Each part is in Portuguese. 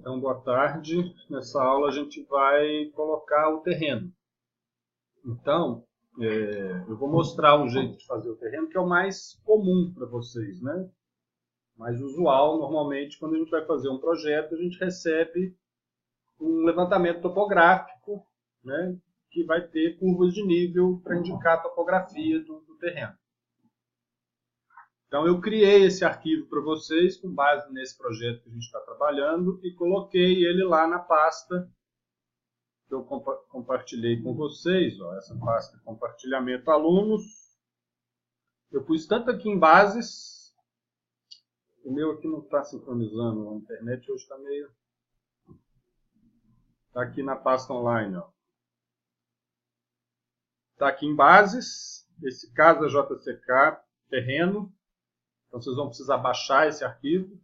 Então, boa tarde. Nessa aula a gente vai colocar o terreno. Então, eu vou mostrar um jeito de fazer o terreno que é o mais comum para vocês, né? Mais usual, normalmente, quando a gente vai fazer um projeto, a gente recebe um levantamento topográfico, né? Que vai ter curvas de nível para indicar a topografia do terreno. Então, eu criei esse arquivo para vocês com base nesse projeto que a gente está trabalhando e coloquei ele lá na pasta que eu compartilhei com vocês, ó, essa pasta compartilhamento alunos. Eu pus tanto aqui em bases, o meu aqui não está sincronizando, a internet hoje está meio... Está aqui na pasta online, ó. Está aqui em bases, esse casa JCK terreno. Então, vocês vão precisar baixar esse arquivo.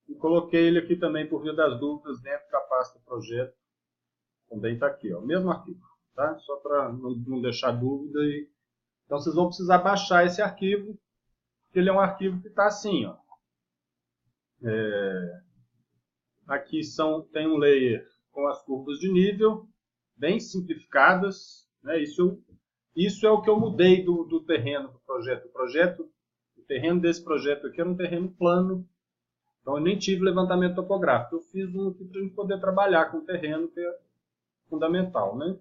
E coloquei ele aqui também, por via das dúvidas, dentro da pasta projeto. Também está aqui, ó, o mesmo arquivo. Tá? Só para não deixar dúvida. Então, vocês vão precisar baixar esse arquivo, porque ele é um arquivo que está assim. Ó. Aqui tem um layer com as curvas de nível, bem simplificadas. Né? Isso é o que eu mudei do terreno do projeto. O terreno desse projeto aqui era um terreno plano, então eu nem tive levantamento topográfico. Eu fiz um aqui para a gente poder trabalhar com o terreno, que é fundamental, né?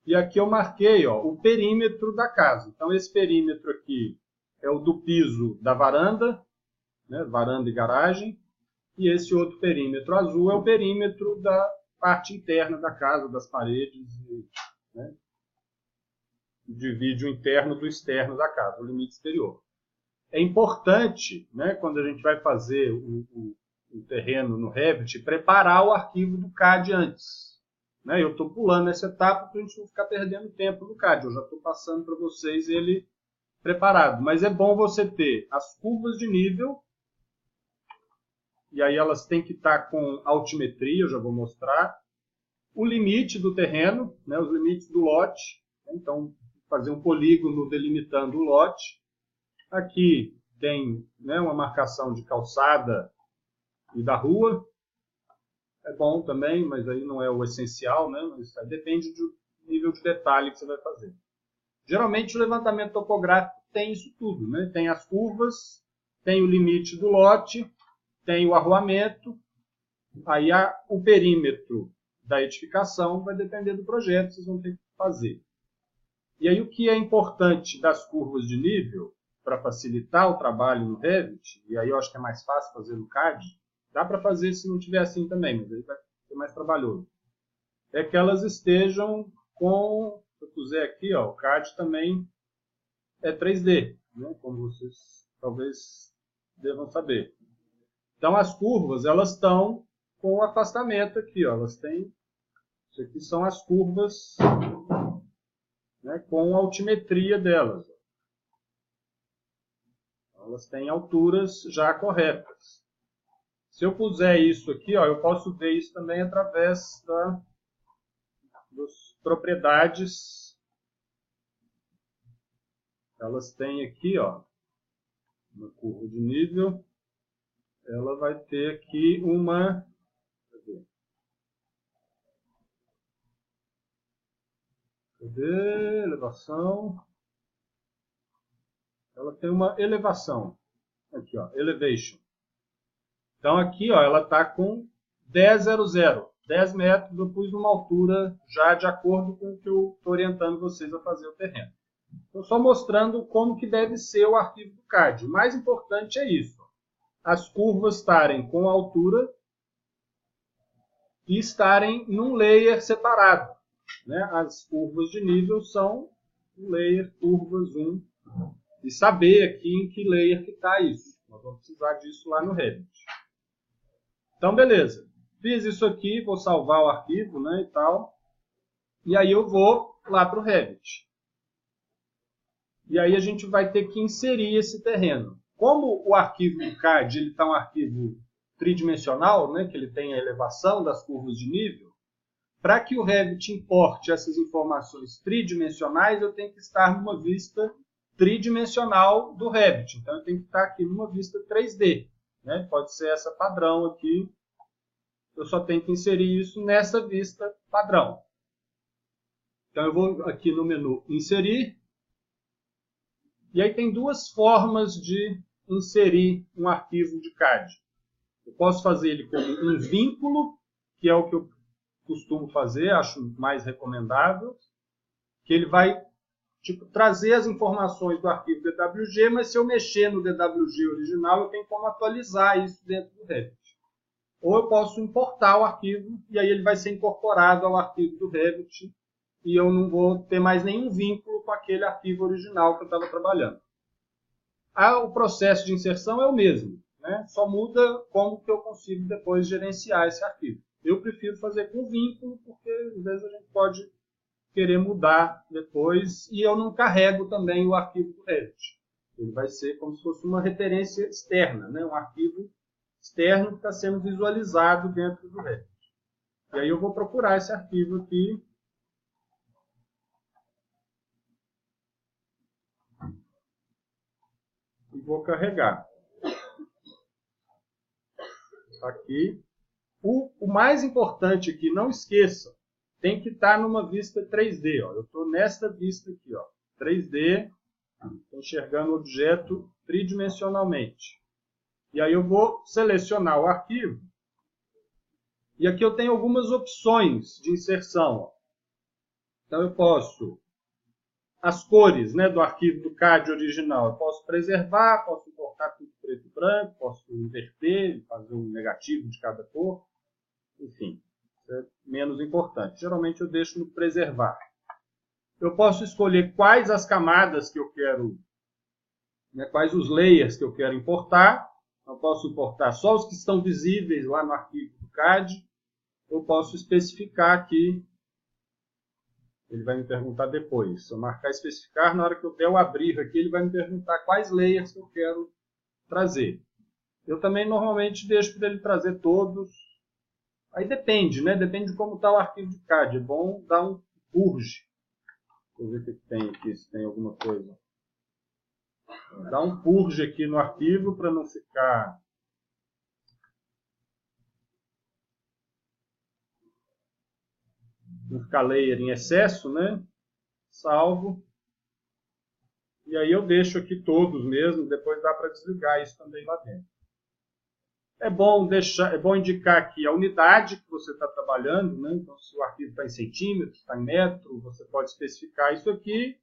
E aqui eu marquei, ó, o perímetro da casa. Então esse perímetro aqui é o do piso da varanda, né? Varanda e garagem. E esse outro perímetro azul é o perímetro da parte interna da casa, das paredes, né? Divide o interno do externo da casa, o limite exterior. É importante, né, quando a gente vai fazer o terreno no Revit, preparar o arquivo do CAD antes. Né? Eu estou pulando essa etapa para a gente não ficar perdendo tempo no CAD. Eu já estou passando para vocês ele preparado. Mas é bom você ter as curvas de nível, e aí elas têm que estar com altimetria, eu já vou mostrar. O limite do terreno, né, os limites do lote. Então, fazer um polígono delimitando o lote. Aqui tem, né, uma marcação de calçada e da rua. É bom também, mas aí não é o essencial, né? Isso aí depende do nível de detalhe que você vai fazer. Geralmente o levantamento topográfico tem isso tudo, né? Tem as curvas, tem o limite do lote, tem o arruamento, aí o perímetro da edificação vai depender do projeto que vocês vão ter que fazer. E aí o que é importante das curvas de nível, para facilitar o trabalho no Revit, e aí eu acho que é mais fácil fazer no CAD, dá para fazer se não tiver assim também, mas aí vai ser mais trabalhoso. É que elas estejam com, se eu puser aqui, ó, o CAD também é 3D, né, como vocês talvez devam saber. Então as curvas, elas estão com o afastamento aqui, ó, elas têm, isso aqui são as curvas, né, com a altimetria delas. Elas têm alturas já corretas. Se eu puser isso aqui, ó, eu posso ver isso também através das propriedades. Elas têm aqui, ó, uma curva de nível. Ela vai ter aqui uma... Cadê? Elevação. Ela tem uma elevação. Aqui, ó, elevation. Então aqui, ó, ela está com 10 metros. Eu pus uma altura já de acordo com o que eu estou orientando vocês a fazer o terreno. Estou só mostrando como que deve ser o arquivo do CAD. O mais importante é isso. As curvas estarem com altura e estarem num layer separado. Né? As curvas de nível são um layer, curvas 1. E saber aqui em que layer que está isso. Nós vamos precisar disso lá no Revit. Então, beleza. Fiz isso aqui, vou salvar o arquivo, né, e tal. E aí eu vou lá para o Revit. E aí a gente vai ter que inserir esse terreno. Como o arquivo do CAD está um arquivo tridimensional, né, que ele tem a elevação das curvas de nível, para que o Revit importe essas informações tridimensionais, eu tenho que estar numa vista tridimensional do Revit. Então, eu tenho que estar aqui numa vista 3D. Né? Pode ser essa padrão aqui, eu só tenho que inserir isso nessa vista padrão. Então eu vou aqui no menu Inserir. E aí tem duas formas de inserir um arquivo de CAD. Eu posso fazer ele como um vínculo, que é o que eu costumo fazer, acho mais recomendável, que ele vai trazer as informações do arquivo DWG, mas se eu mexer no DWG original, eu tenho como atualizar isso dentro do Revit. Ou eu posso importar o arquivo, e aí ele vai ser incorporado ao arquivo do Revit, e eu não vou ter mais nenhum vínculo com aquele arquivo original que eu estava trabalhando. O processo de inserção é o mesmo, né? Só muda como que eu consigo depois gerenciar esse arquivo. Eu prefiro fazer com vínculo, porque às vezes a gente pode querer mudar depois, e eu não carrego também o arquivo do Revit. Ele vai ser como se fosse uma referência externa, né? Um arquivo externo que está sendo visualizado dentro do Revit. E aí eu vou procurar esse arquivo aqui. E vou carregar. Aqui. O mais importante aqui, não esqueça, tem que estar numa vista 3D. Ó. Eu estou nesta vista aqui, ó, 3D, estou enxergando o objeto tridimensionalmente. E aí eu vou selecionar o arquivo. E aqui eu tenho algumas opções de inserção. Ó. Então eu posso, as cores, né, do arquivo do CAD original, eu posso preservar, posso importar tudo preto e branco, posso inverter, fazer um negativo de cada cor. Enfim, isso é menos importante. Geralmente eu deixo no preservar. Eu posso escolher quais as camadas que eu quero, né, quais os layers que eu quero importar. Eu posso importar só os que estão visíveis lá no arquivo do CAD. Eu posso especificar aqui. Ele vai me perguntar depois. Se eu marcar especificar, na hora que eu der o abrir aqui, ele vai me perguntar quais layers que eu quero trazer. Eu também normalmente deixo para ele trazer todos. Aí depende, né? Depende de como está o arquivo de CAD. É bom dar um purge. Deixa eu ver o que tem aqui, se tem alguma coisa. Dá um purge aqui no arquivo para não ficar... Não ficar layer em excesso, né? Salvo. E aí eu deixo aqui todos mesmo. Depois dá para desligar isso também lá dentro. É bom indicar aqui a unidade que você está trabalhando, né? Então, se o arquivo está em centímetros, está em metro, você pode especificar isso aqui.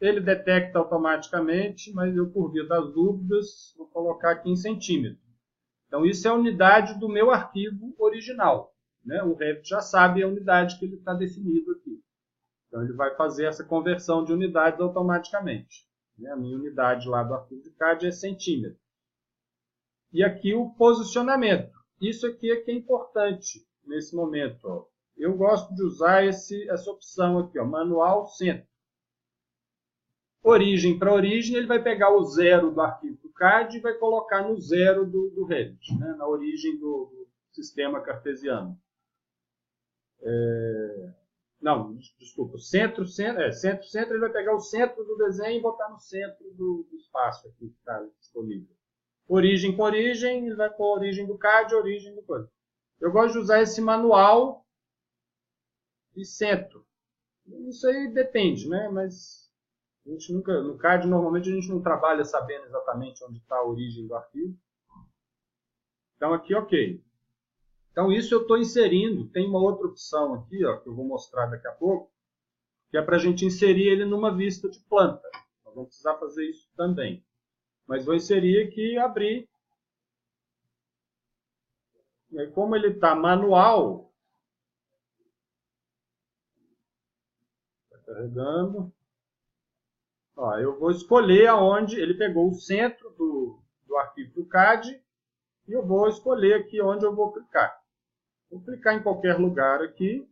Ele detecta automaticamente, mas eu, por via das dúvidas, vou colocar aqui em centímetros. Então, isso é a unidade do meu arquivo original, né? O Revit já sabe a unidade que ele está definido aqui. Então, ele vai fazer essa conversão de unidades automaticamente. A minha unidade lá do arquivo de CAD é centímetro. E aqui o posicionamento. Isso aqui é que é importante nesse momento. Ó. Eu gosto de usar essa opção aqui, ó, manual centro. Origem para origem, ele vai pegar o zero do arquivo do CAD e vai colocar no zero do Revit, né, na origem do sistema cartesiano. Não, desculpa, centro, ele vai pegar o centro do desenho e botar no centro do espaço aqui que está disponível. Origem com origem, ele vai pôr a origem do CAD, origem do coisa. Eu gosto de usar esse manual e centro. Isso aí depende, né? Mas a gente nunca, no CAD normalmente a gente não trabalha sabendo exatamente onde está a origem do arquivo. Então aqui, ok. Então isso eu estou inserindo. Tem uma outra opção aqui, ó, que eu vou mostrar daqui a pouco, que é para a gente inserir ele numa vista de planta. Nós vamos precisar fazer isso também. Mas vou inserir aqui e abrir. E aí, como ele está manual, está carregando. Ó, eu vou escolher aonde ele pegou o centro do arquivo do CAD e eu vou escolher aqui onde eu vou clicar. Vou clicar em qualquer lugar aqui,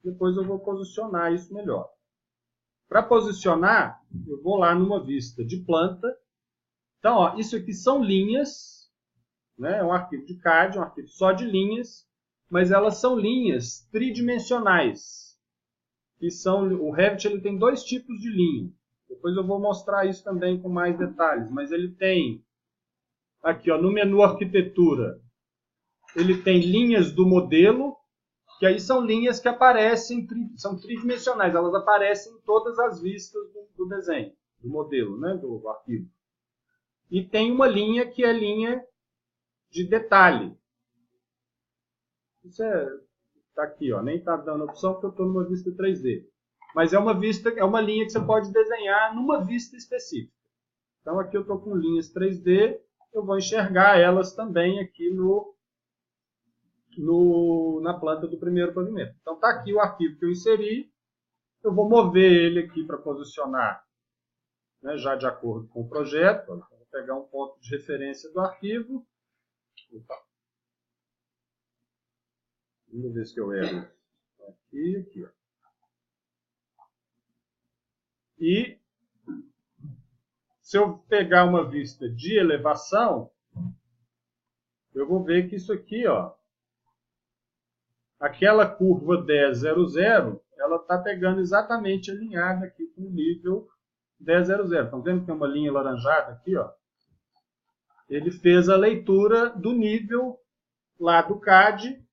depois eu vou posicionar isso melhor. Para posicionar, eu vou lá numa vista de planta. Então, ó, isso aqui são linhas, né? É um arquivo de CAD, um arquivo só de linhas, mas elas são linhas tridimensionais. Que são, o Revit ele tem dois tipos de linha. Depois eu vou mostrar isso também com mais detalhes, mas ele tem aqui, ó, no menu arquitetura, ele tem linhas do modelo, que aí são linhas que aparecem, são tridimensionais, elas aparecem em todas as vistas do desenho, do modelo, né, do arquivo. E tem uma linha que é linha de detalhe. Isso está aqui, ó, nem está dando opção porque eu estou numa vista 3D. Mas é uma linha que você pode desenhar numa vista específica. Então aqui eu estou com linhas 3D, eu vou enxergar elas também aqui na planta do primeiro pavimento. Então está aqui o arquivo que eu inseri, eu vou mover ele aqui para posicionar, né, já de acordo com o projeto. Vou pegar um ponto de referência do arquivo. Vamos ver se eu erro. Aqui, ó. E se eu pegar uma vista de elevação, eu vou ver que isso aqui, ó, aquela curva 1000, ela está pegando exatamente alinhada aqui com o nível 1000. Estão vendo que tem uma linha alaranjada aqui, ó? Ele fez a leitura do nível lá do CAD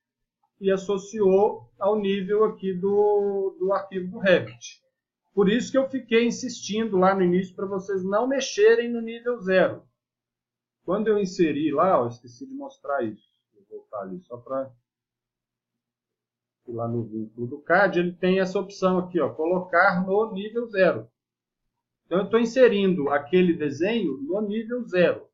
e associou ao nível aqui do arquivo do Revit. Por isso que eu fiquei insistindo lá no início para vocês não mexerem no nível 0. Quando eu inseri lá, eu esqueci de mostrar isso. Vou voltar ali só para ir lá no vínculo do CAD. Ele tem essa opção aqui, ó, colocar no nível 0. Então eu estou inserindo aquele desenho no nível 0.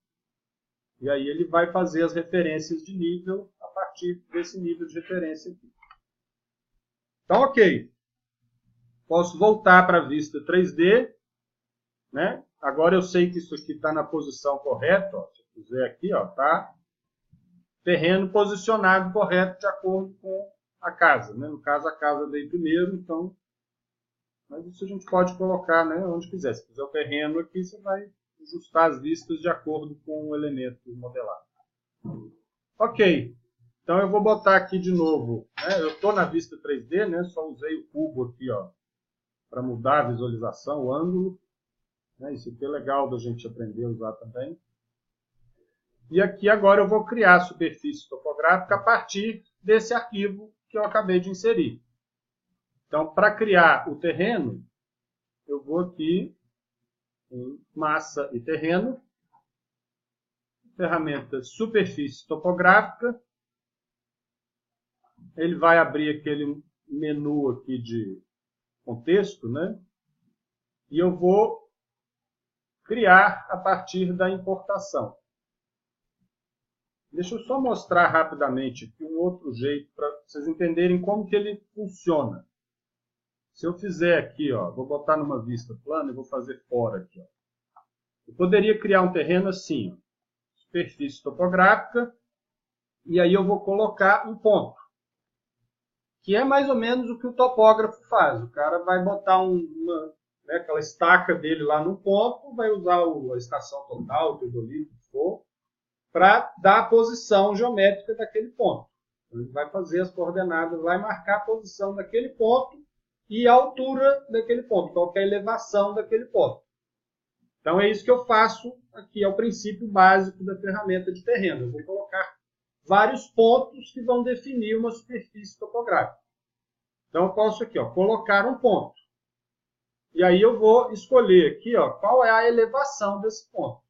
E aí ele vai fazer as referências de nível a partir desse nível de referência aqui. Então, ok. Posso voltar para a vista 3D. Né? Agora eu sei que isso aqui está na posição correta. Ó. Se eu puser aqui, está terreno posicionado correto de acordo com a casa. Né? No caso, a casa veio primeiro, então... Mas isso a gente pode colocar, né, onde quiser. Se fizer o terreno aqui, você vai ajustar as vistas de acordo com o elemento modelado. Ok. Então eu vou botar aqui de novo. Né? Eu estou na vista 3D, né? Só usei o cubo aqui, ó, para mudar a visualização, o ângulo. Né? Isso aqui é legal da gente aprender a usar também. E aqui agora eu vou criar a superfície topográfica a partir desse arquivo que eu acabei de inserir. Então, para criar o terreno, eu vou aqui em massa e terreno, ferramenta superfície topográfica. Ele vai abrir aquele menu aqui de contexto, né? E eu vou criar a partir da importação. Deixa eu só mostrar rapidamente aqui um outro jeito para vocês entenderem como que ele funciona. Se eu fizer aqui, ó, vou botar numa vista plana e vou fazer fora aqui. Ó. Eu poderia criar um terreno assim, ó, superfície topográfica, e aí eu vou colocar um ponto. Que é mais ou menos o que o topógrafo faz. O cara vai botar né, aquela estaca dele lá no ponto, vai usar a estação total, o teodolito, o que for, para dar a posição geométrica daquele ponto. Então, ele vai fazer as coordenadas lá e marcar a posição daquele ponto e a altura daquele ponto, qual que é a elevação daquele ponto. Então é isso que eu faço aqui, é o princípio básico da ferramenta de terreno. Eu vou colocar vários pontos que vão definir uma superfície topográfica. Então eu posso aqui, ó, colocar um ponto. E aí eu vou escolher aqui, ó, qual é a elevação desse ponto.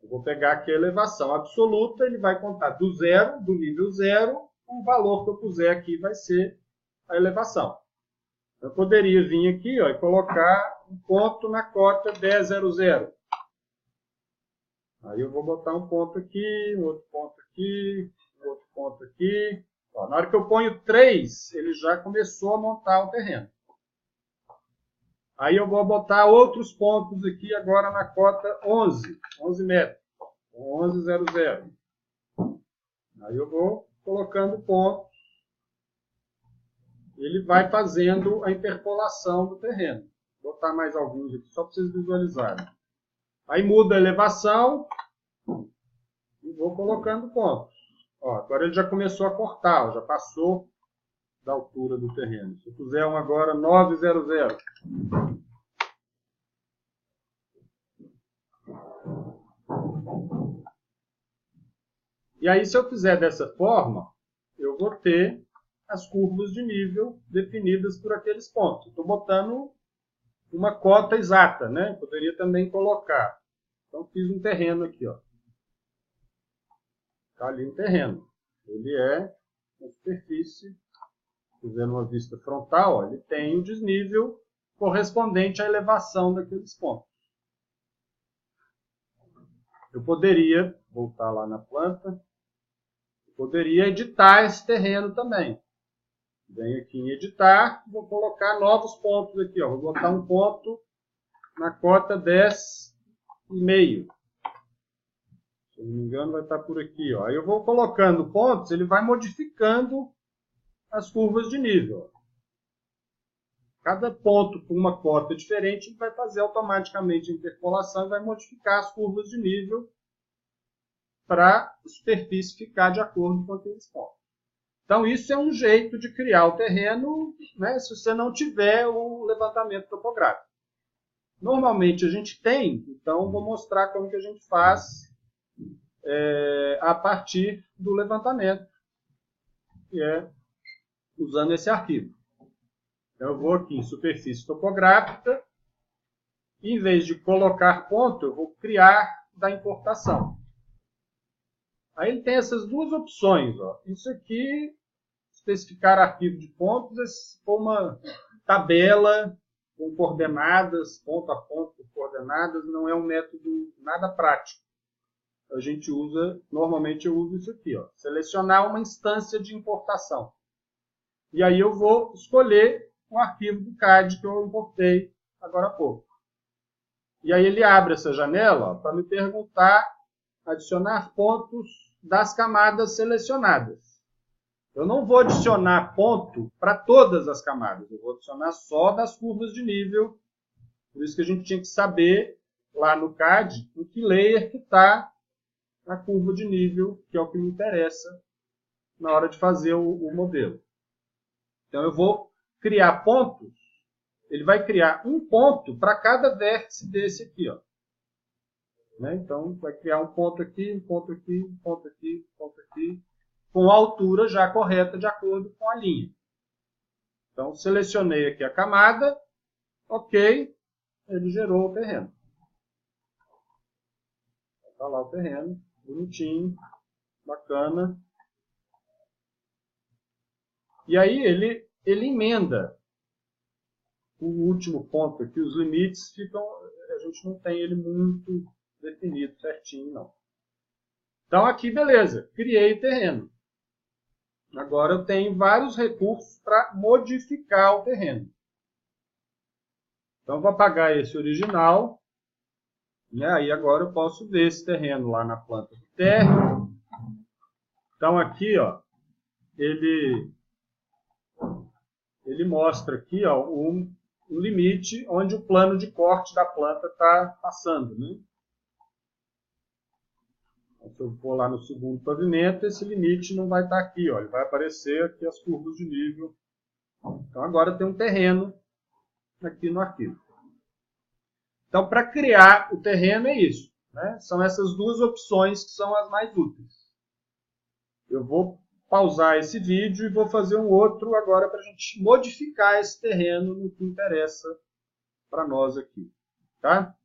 Eu vou pegar aqui a elevação absoluta, ele vai contar do zero, do nível 0, o valor que eu puser aqui vai ser a elevação. Eu poderia vir aqui, ó, e colocar um ponto na cota 1000. Aí eu vou botar um ponto aqui, um outro ponto aqui, um outro ponto aqui. Ó, na hora que eu ponho 3, ele já começou a montar o terreno. Aí eu vou botar outros pontos aqui agora na cota 11 metros, 1100. Aí eu vou colocando pontos. Ele vai fazendo a interpolação do terreno. Vou botar mais alguns aqui, só para vocês visualizarem. Aí muda a elevação e vou colocando pontos. Ó, agora ele já começou a cortar, ó, já passou da altura do terreno. Se eu puser um agora 900. E aí, se eu fizer dessa forma, eu vou ter as curvas de nível definidas por aqueles pontos. Estou botando uma cota exata, né? Poderia também colocar. Então, fiz um terreno aqui, ó. Está ali um terreno. Ele é uma superfície, fazendo uma vista frontal, ó, ele tem o desnível correspondente à elevação daqueles pontos. Eu poderia voltar lá na planta, eu poderia editar esse terreno também. Venho aqui em editar, vou colocar novos pontos aqui, ó. Vou botar um ponto na cota 10,5. Se eu não me engano, vai estar por aqui, ó. Aí eu vou colocando pontos, ele vai modificando as curvas de nível. Cada ponto com uma cota diferente vai fazer automaticamente a interpolação e vai modificar as curvas de nível para a superfície ficar de acordo com aqueles pontos. Então, isso é um jeito de criar o terreno, né, se você não tiver o levantamento topográfico. Normalmente a gente tem, então vou mostrar como que a gente faz a partir do levantamento, que é usando esse arquivo. Então, eu vou aqui em superfície topográfica, e em vez de colocar ponto, eu vou criar da importação. Aí ele tem essas duas opções. Ó. Isso aqui, especificar arquivo de pontos, se for uma tabela com coordenadas, ponto a ponto com coordenadas, não é um método nada prático. A gente usa, normalmente eu uso isso aqui, ó, selecionar uma instância de importação. E aí eu vou escolher o arquivo do CAD que eu importei agora há pouco. E aí ele abre essa janela para me perguntar, adicionar pontos das camadas selecionadas. Eu não vou adicionar ponto para todas as camadas, eu vou adicionar só das curvas de nível. Por isso que a gente tinha que saber lá no CAD em que layer que está a curva de nível, que é o que me interessa na hora de fazer o modelo. Então eu vou criar pontos, ele vai criar um ponto para cada vértice desse aqui, ó. Né? Então vai criar um ponto aqui, um ponto aqui, um ponto aqui, um ponto aqui, com a altura já correta de acordo com a linha. Então selecionei aqui a camada, ok, ele gerou o terreno. Está lá o terreno, bonitinho, bacana. E aí ele emenda o último ponto aqui, os limites ficam, a gente não tem ele muito definido certinho, não. Então aqui, beleza, criei o terreno. Agora eu tenho vários recursos para modificar o terreno. Então vou apagar esse original. E aí agora eu posso ver esse terreno lá na planta do térreo. Então aqui, ó, ele mostra aqui, ó, um limite onde o plano de corte da planta está passando, né? Então, se eu for lá no segundo pavimento, esse limite não vai estar aqui, ó, ele vai aparecer aqui as curvas de nível. Então agora tem um terreno aqui no arquivo. Então, para criar o terreno é isso, né? São essas duas opções que são as mais úteis. Eu vou pausar esse vídeo e vou fazer um outro agora para a gente modificar esse terreno no que interessa para nós aqui. Tá?